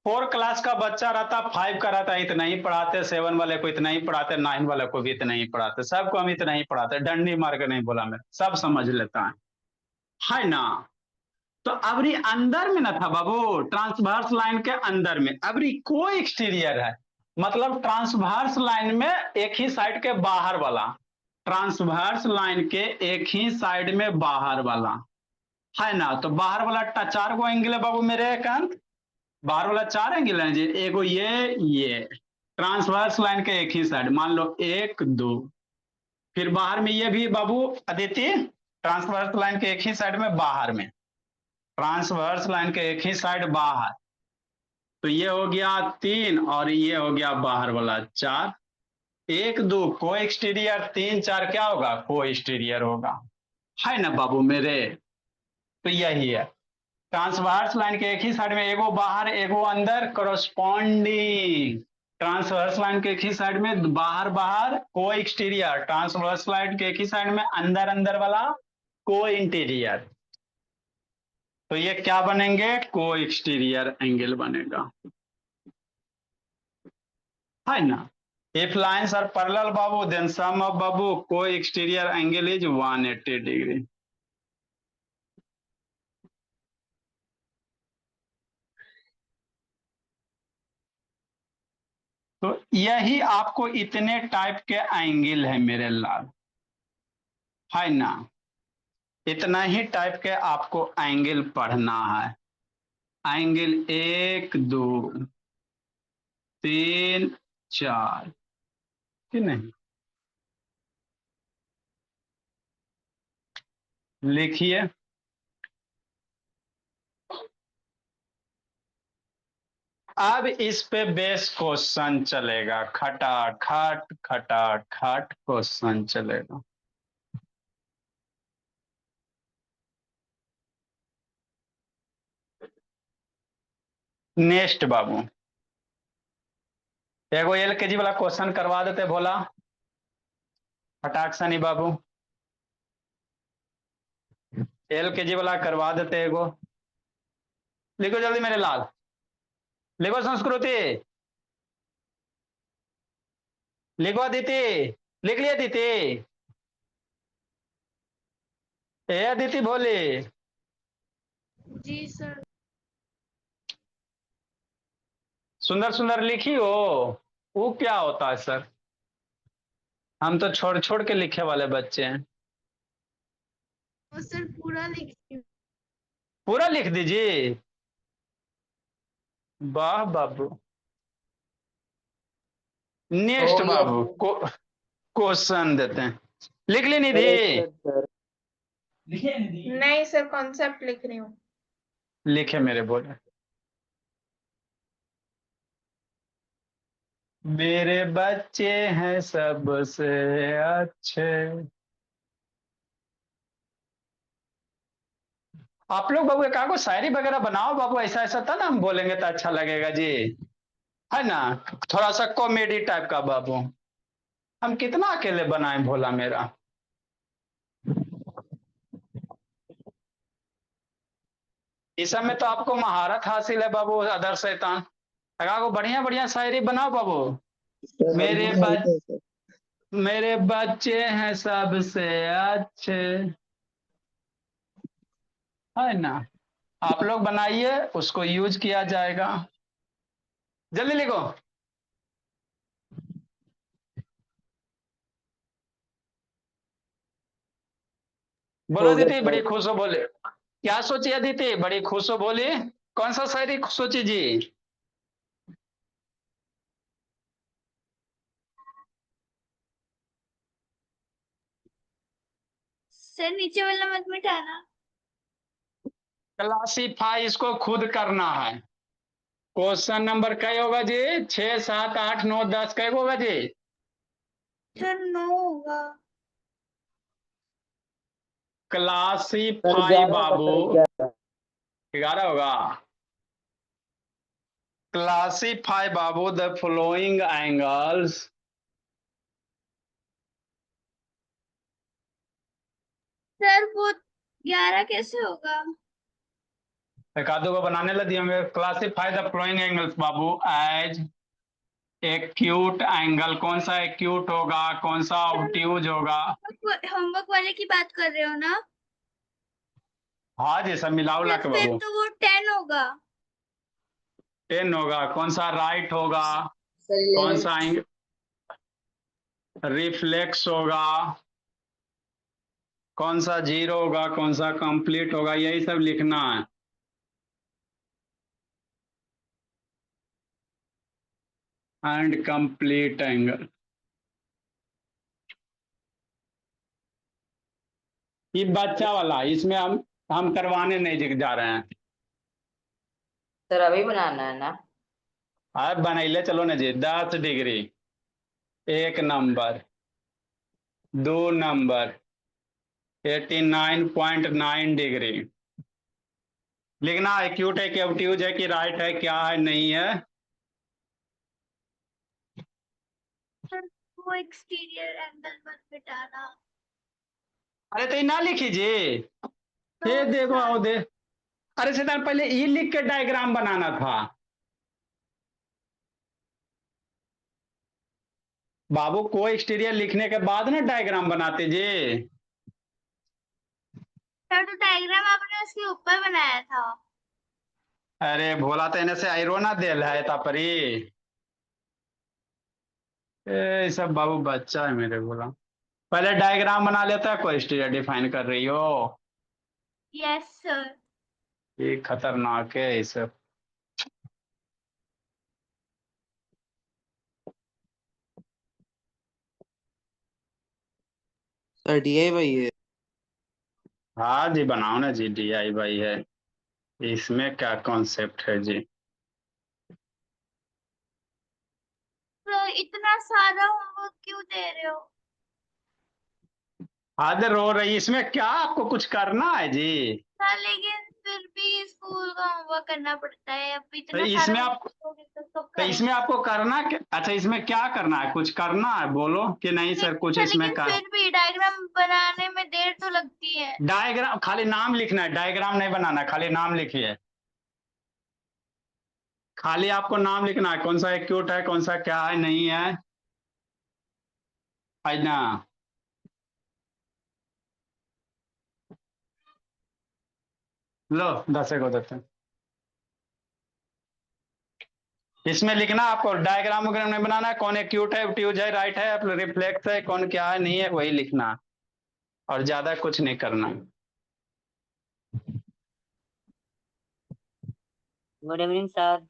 4 क्लास का बच्चा रहता, 5 का रहता, इतना ही पढ़ाते, 7 वाले को इतना ही पढ़ाते, 9 वाले को भी इतना ही पढ़ाते, सबको हम इतना ही पढ़ाते, डंडी मार के नहीं बोला मैं, सब समझ लेता है ना। तो अबरी अंदर में ना था बाबू, ट्रांसवर्स लाइन के अंदर में, अबरी को एक्सटीरियर है, मतलब ट्रांसवर्स लाइन में एक ही साइड के बाहर वाला, ट्रांसवर्स लाइन के एक ही साइड में बाहर वाला है ना। तो बाहर वाला 4 गो एंगल है बाबू मेरे एकांत, बाहर वाला 4 एंगल है जी, एगो ये ट्रांसवर्स लाइन के एक ही साइड, मान लो 1 2, फिर बाहर में ये भी बाबू अदिति, ट्रांसवर्स लाइन के एक ही साइड में बाहर में, ट्रांसवर्स लाइन के एक ही साइड बाहर, तो ये हो गया 3 और ये हो गया बाहर वाला 4, 1 2 को एक्सटीरियर, 3 4 क्या होगा, को एक्सटीरियर होगा, है ना बाबू मेरे। तो यही है, ट्रांसवर्स लाइन के एक ही साइड में एगो बाहर एगो अंदर, करस्पॉन्डिंग ट्रांसवर्स लाइन के एक ही साइड में बाहर बाहर को एक्सटीरियर, ट्रांसवर्स लाइन के एक ही साइड में अंदर अंदर वाला को इंटीरियर, तो ये क्या बनेंगे, को एक्सटीरियर एंगल बनेगा, है ना। इफ लाइन्स आर पैरेलल बाबू, देन सम ऑफ बाबू को एक्सटीरियर एंगल इज 180 डिग्री। तो यही आपको इतने टाइप के एंगल है मेरे लाल, है ना, इतना ही टाइप के आपको एंगल पढ़ना है, एंगल 1 2 3 4 कि नहीं, लिखिए। अब इस पे बेस क्वेश्चन चलेगा, खटाखट खटाखट क्वेश्चन चलेगा। नेक्स्ट बाबू, एगो LKG वाला क्वेश्चन करवा देते भोला, फटाक सनी बाबू, LKG वाला करवा देते एगो, लिखो जल्दी मेरे लाल, लिखो संस्कृति, लिखो अदिति, लिख लिया अदिति, ए अदिति भोले, जी सर। सुंदर सुंदर लिखी हो, वो क्या होता है सर, हम तो छोड़ छोड़ के लिखे वाले बच्चे हैं। वो सर पूरा लिखी। पूरा लिख दीजिए, वाह बाबू। नेक्स्ट हो गया बाबू को क्वेश्चन देते हैं, लिख ली निधि, Corrected, sir. नहीं सर कॉन्सेप्ट लिख रही हूँ। लिखे मेरे बोले, मेरे बच्चे हैं सबसे अच्छे। आप लोग बाबू एक आगो शायरी वगैरह बनाओ बाबू, ऐसा ऐसा था ना, हम बोलेंगे तो अच्छा लगेगा जी, है ना, थोड़ा सा कॉमेडी टाइप का बाबू, हम कितना अकेले बनाए भोला मेरा। इस समय तो आपको महारत हासिल है बाबू, अदर शैतान, को बढ़िया बढ़िया शायरी बनाओ बाबू। Sir, मेरे हमको बच नहीं sir. मेरे बच्चे हैं सबसे अच्छे, है ना, आप लोग बनाइए, उसको यूज किया जाएगा, जल्दी लिखो। बोलो हो गया अदिति, बड़ी सर। खुश हो बोले, क्या सोची अदिति, बड़ी खुश हो बोली, कौन सा शायरी सोची जी। सर नीचे वाला मत मिटाना। क्लासीफाई इसको खुद करना है। क्वेश्चन नंबर क्या होगा जी, 6 7 8 9 10 क्या होगा जी, सर 9 होगा। क्लासीफाई बाबू 11 होगा। Classify Babu the following angles. Sir वो 11 कैसे होगा? एक आधो को बनाने लगी हमें। क्लासीफाई द फॉलोइंग एंगल्स बाबू एज एक्यूट एंगल। कौन सा एक्यूट होगा, कौन सा ऑब्ट्यूज होगा? होमवर्क वाले की बात कर रहे हो ना? हाँ जी, सब मिला उला के फिर बाबू। तो वो 10 होगा। 10 होगा। कौन सा राइट होगा, सर कौन 11। सा रिफ्लेक्स होगा, कौन सा जीरो होगा, कौन सा कंप्लीट होगा, यही सब लिखना है। And complete angle. ये बच्चा वाला, इसमें हम करवाने नहीं जा रहे हैं। सर अभी बनाना है ना? अब बनैले चलो ना जी। 10 डिग्री, 1 नंबर, 2 नंबर, 89.9 डिग्री। लिखना एक्यूट है कि ऑब्ट्यूज है कि राइट है, क्या है नहीं है। सर वो एक्सटीरियर एंगल मत मिटाना। अरे तो ये ना लिखीजिए। नो ये देखो आओ सर। दे। अरे सीधे पहले ये लिख के डायग्राम बनाना था बाबू। को एक्सटीरियर लिखने के बाद ना डायग्राम बनाते जी। सर तो डायग्राम आपने उसके ऊपर बनाया था। अरे भोला तो इन्हें से आयरोना देल है तापरी। ए सब बाबू बच्चा है मेरे बोला। पहले डायग्राम बना लेता है, कोई एक्सटीरियर डिफाइन कर रही हो। Yes sir. ये खतरनाक है ये सब। सर डीआई भाई है। हाँ जी बनाओ ना जी, DIY है। इसमें क्या कॉन्सेप्ट है जी। सर इतना सारा होमवर्क क्यों दे रहे हो? आधे रो रही, इसमें क्या आपको कुछ करना है जी। सर लेकिन फिर भी स्कूल का होमवर्क करना पड़ता है। अब तो इतना सारा इसमें आप होमवर्क होगे तो कब तो इसमें करेंगे? आपको करना क्या? अच्छा, इसमें क्या करना है? कुछ करना है बोलो कि नहीं सर कुछ इसमें लेकिन कर। फिर भी डायग्राम बनाने में देर तो लगती है। डायग्राम खाली नाम लिखना है, डायग्राम नहीं बनाना, खाली नाम लिखिए। खाली आपको नाम लिखना है, कौन सा एक्यूट है, कौन सा क्या है नहीं है। है ना। लो 10 को देते हैं। इसमें लिखना आपको, डायग्राम वगैरह नहीं बनाना है। कौन एक्यूट है, ऑब्ट्यूज है, राइट है, रिफ्लेक्स है, कौन क्या है नहीं है, वही लिखना है। और ज्यादा कुछ नहीं करना। Good evening sir.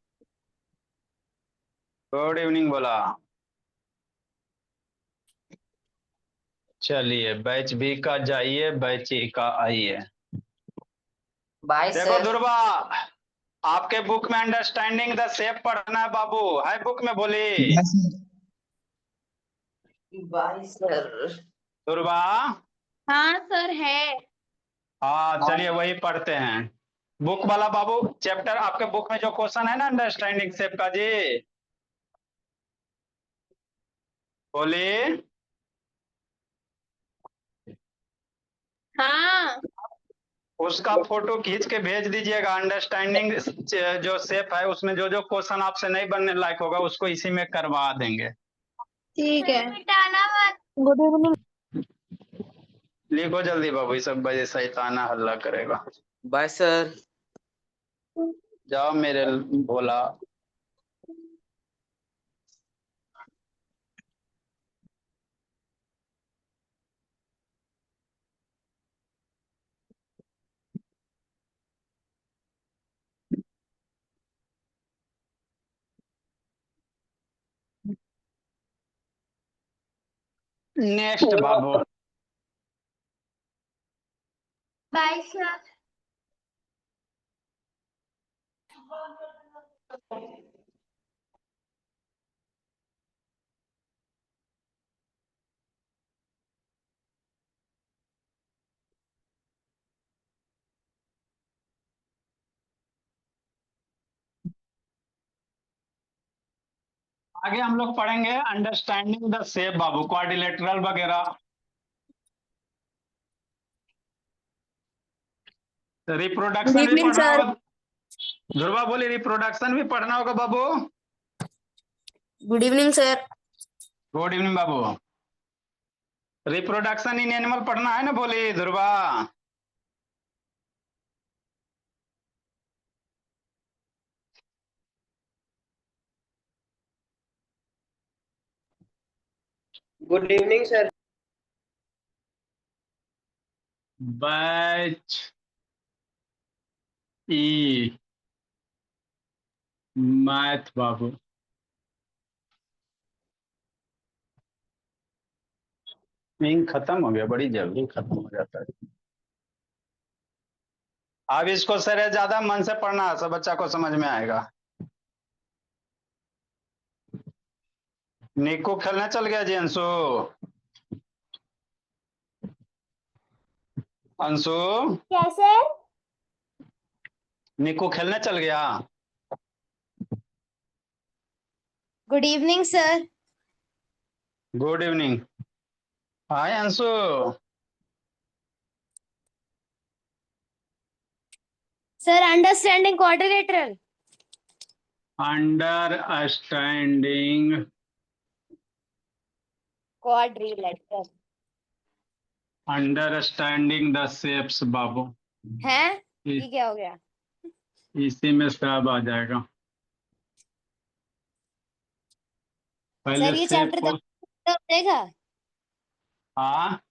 Good evening बोला। चलिए बैच बी का जाइए, बैच ए का आइए। बाय देखो सर। दुर्वा, आपके बुक में अंडरस्टैंडिंग द शेप पढ़ना है बाबू, है बुक में बोली। Bye sir. दुर्वा, हाँ सर है। हाँ चलिए वही पढ़ते हैं। बुक वाला बाबू चैप्टर, आपके बुक में जो क्वेश्चन है ना अंडरस्टैंडिंग शेप का जी, बोलिए। हाँ उसका फोटो खींच के भेज दीजिएगा। अंडरस्टैंडिंग जो शेप है उसमें जो जो क्वेश्चन आपसे नहीं बनने लायक होगा उसको इसी में करवा देंगे। ठीक है। मिटाना मत। Good evening. लिखो जल्दी बाबू, इस सब बजे शैताना हल्ला करेगा। Bye sir. जाओ मेरे भोला। नेक्स्ट बाबू। Bye sir. आगे हम लोग पढ़ेंगे अंडरस्टैंडिंग द शेप बाबू, क्वाड्रिलेटरल वगैरह। रिप्रोडक्शन भी पढ़ना होगा। ध्रुवा बोली रिप्रोडक्शन भी पढ़ना होगा बाबू। Good evening sir. Good evening बाबू। रिप्रोडक्शन इन एनिमल पढ़ना है ना बोली Dhruva. Good evening sir. Batch E math बाबू। इंक खत्म हो गया, बड़ी जल्दी खत्म हो जाता है। अब इसको सर ज्यादा मन से पढ़ना है, सब बच्चा को समझ में आएगा। निक्कू खेलने चल गया जी। अंशु, अंशु कैसे? निक्कू खेलने चल गया। Good evening sir. Good evening. Hi Anshu. Sir understanding quadrilateral. Understanding quadrilateral understanding the shapes बाबू। है, इ- ये क्या हो गया? इसी में सब आ जाएगा। पहले सर ये शेप चैप्टर को। पूरा हो जाएगा? हाँ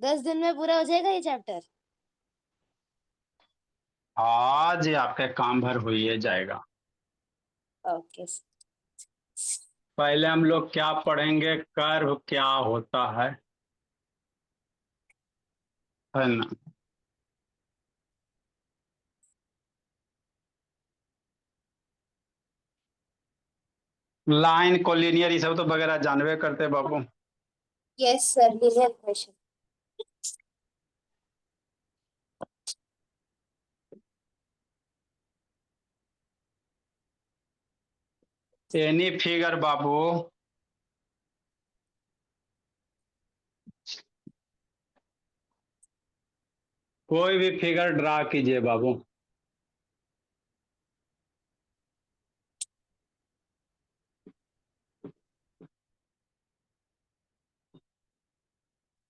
10 दिन में पूरा हो जाएगा ये चैप्टर? आज आपके काम भर हो ही जाएगा। ओके। पहले हम लोग क्या पढ़ेंगे, कर्व क्या होता है ना। लाइन को लीनियर ये सब तो वगैरह जानवे करते बाबू। Yes sir, linear equation. Any figure बाबू कोई भी फिगर ड्रा कीजिए बाबू।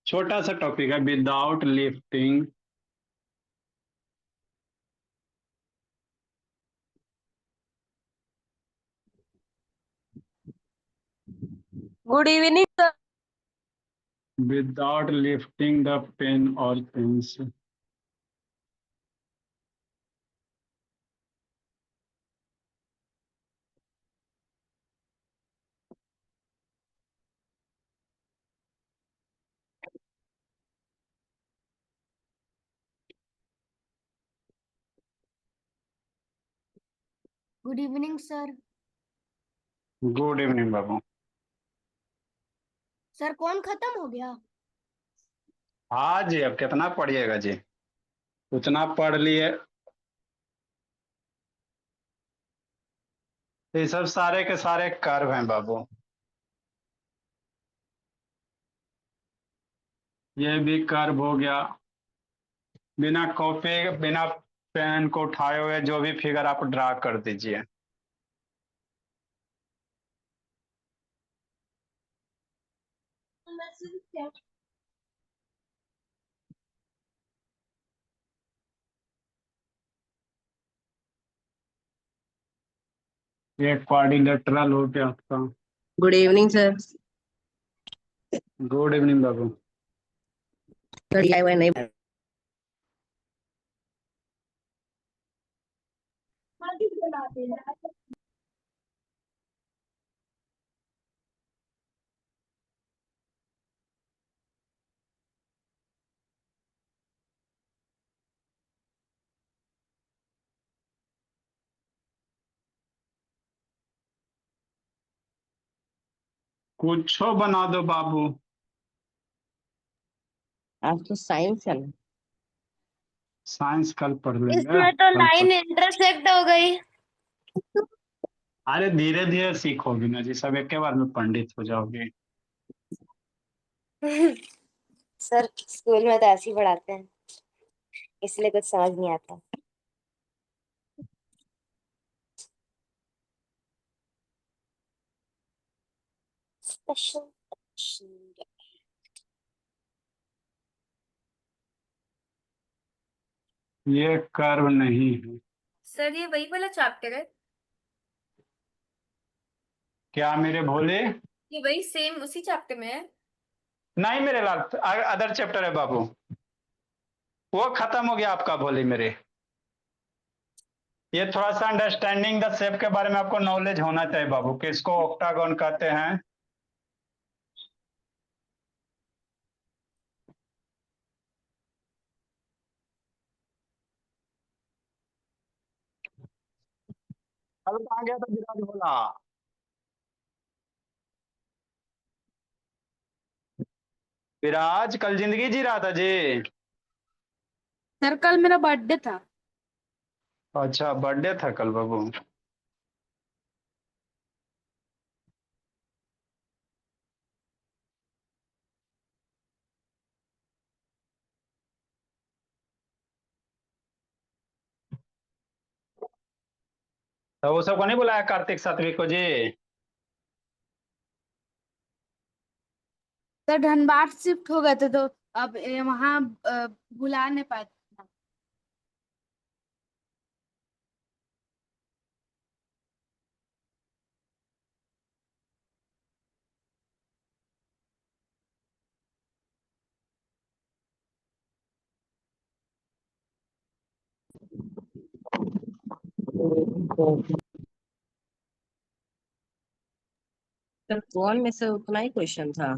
छोटा सा टॉपिक है, without lifting good evening sir. Without lifting the pen और pencil. Good evening sir. Good evening बाबू। सर कौन खत्म हो गया? हाँ जी, अब कितना पढ़िएगा जी, उतना पढ़ लिए। ये सब सारे के सारे कर्व हैं बाबू। ये भी कर्व हो गया। बिना कॉपी बिना पेन को उठाए हुए जो भी फिगर आप ड्रा कर दीजिए। ये क्वाड्रिलेटरल हो गया आपका। Good evening sir. Good evening बाबू। नहीं। कुछ बना दो बाबू। आज तो साइंस है ना। साइंस कल पढ़ लेंगे। इसमें तो कल लाइन इंटरसेक्ट हो गई। अरे धीरे धीरे सीखोगे ना जी, सब एक के बार में पंडित हो जाओगे। सर स्कूल में तो ऐसे ही पढ़ाते हैं, इसलिए कुछ समझ नहीं आता। स्पेशल। ये कर्व नहीं है। सर ये वही वाला चैप्टर है? क्या मेरे भोले? ये वही सेम उसी चैप्टर में है? नहीं मेरे लाल, अदर चैप्टर है बाबू, वो खत्म हो गया आपका भोले मेरे। ये थोड़ा सा अंडरस्टैंडिंग द शेप के बारे में आपको नॉलेज होना चाहिए बाबू, कि इसको ऑक्टागन कहते हैं। कल कहाँ गया था विराज भोला? विराज कल जिंदगी जी रहा था जी? सर कल मेरा बर्थडे था। अच्छा बर्थडे था कल बाबू। तो वो सबको नहीं बुलाया कार्तिक सातवीं को जी? सर धनबाद शिफ्ट हो गए थे तो अब वहाँ बुला नहीं पाए। सर कौन में से उतना ही क्वेश्चन था?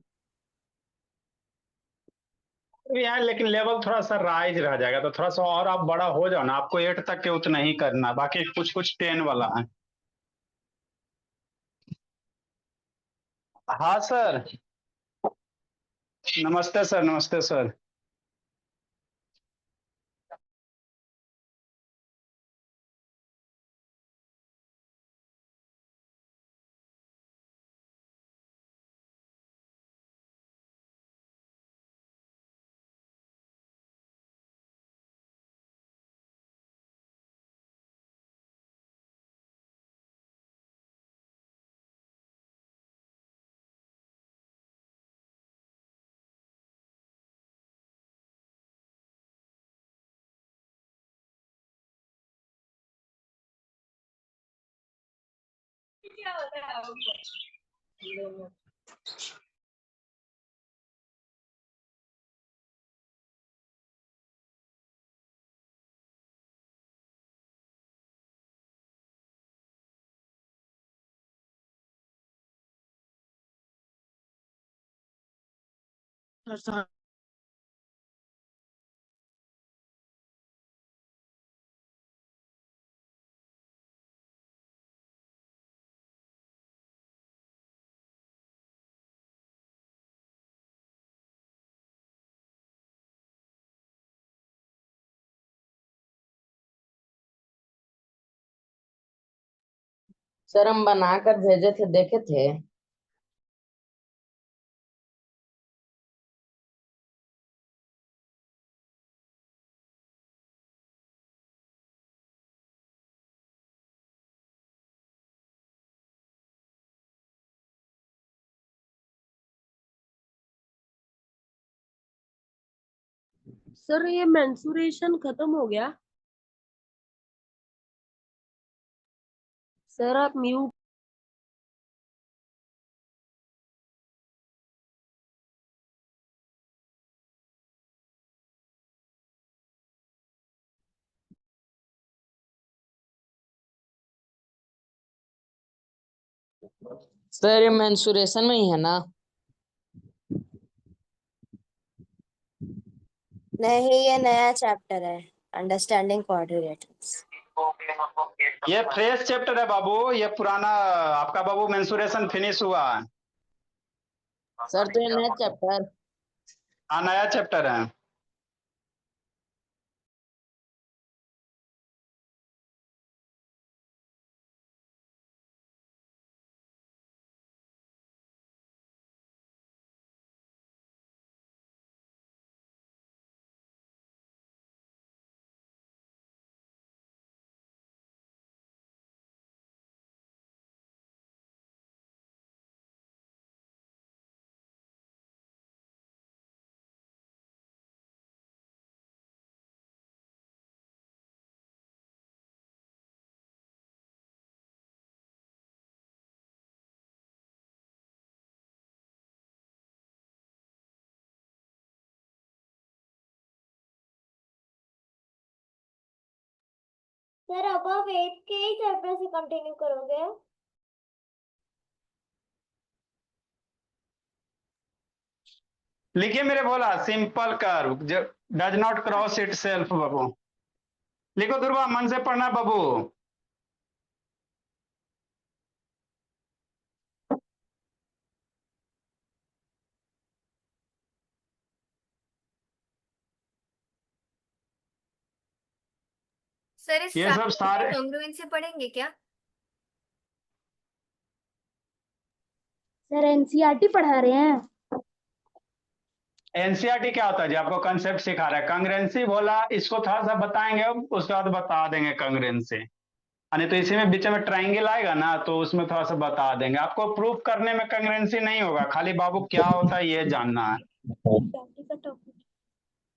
यार लेकिन लेवल थोड़ा सा राइज रह जाएगा, तो थोड़ा सा और आप बड़ा हो जाओ ना, आपको 8 तक के उतना ही करना, बाकी कुछ कुछ 10 वाला है। हाँ सर। नमस्ते सर, नमस्ते सर। सर हम बना कर भेजे थे, देखे थे। सर ये मेंसुरेशन खत्म हो गया। सर आप म्यूट। सर ये मेंसुरेशन में ही है ना? नहीं, ये नया चैप्टर है, अंडरस्टैंडिंग कोऑर्डिनेटर्स। ये फ्रेश चैप्टर है बाबू, ये पुराना आपका बाबू मेंसुरेशन फिनिश हुआ है। सर तो ये नया चैप्टर। हाँ नया चैप्टर है। सर अब आप 8 के ही चैप्टर से कंटिन्यू करोगे? लिखिए मेरे भोला, simple curve does not cross itself बाबू। लिखो ध्रुवा, मन से पढ़ना बाबू। सर इस ये सब चैप्टर सारे में कॉन्ग्रुएंसी पढ़ेंगे क्या? सर एनसीईआरटी पढ़ा रहे हैं? एनसीईआरटी क्या होता है जी? आपको कंसेप्ट सिखा रहा है। कंग्रेंसी बोला, इसको थोड़ा सा बताएंगे, अब उसके बाद बता देंगे कंग्रेंसी। यानी तो इसी में बीच में ट्राइंगल आएगा ना, तो उसमें थोड़ा सा बता देंगे। आपको प्रूफ करने में कंग्रेंसी नहीं होगा, खाली बाबू क्या होता है ये जानना है।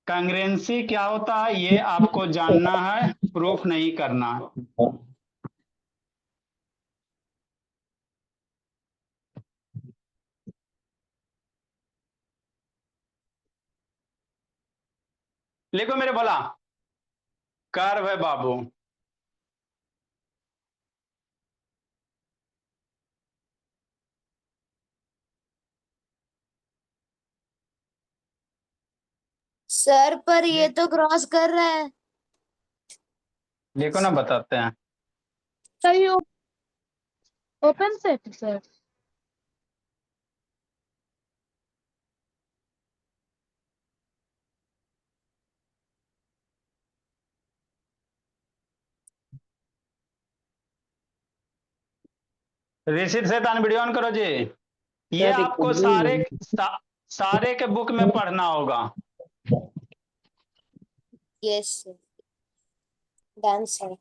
कंग्रेंसी क्या होता है ये आपको जानना है, प्रूफ नहीं करना है। लिखो मेरे भोला, कर्व है बाबू, सर पर ये तो क्रॉस कर रहा है। देखो ना बताते हैं। सही ओपन सेट सर। ऋषित से तान वीडियो ऑन करो जी। ये सर, आपको सारे के बुक में पढ़ना होगा। Yes sir, done sir.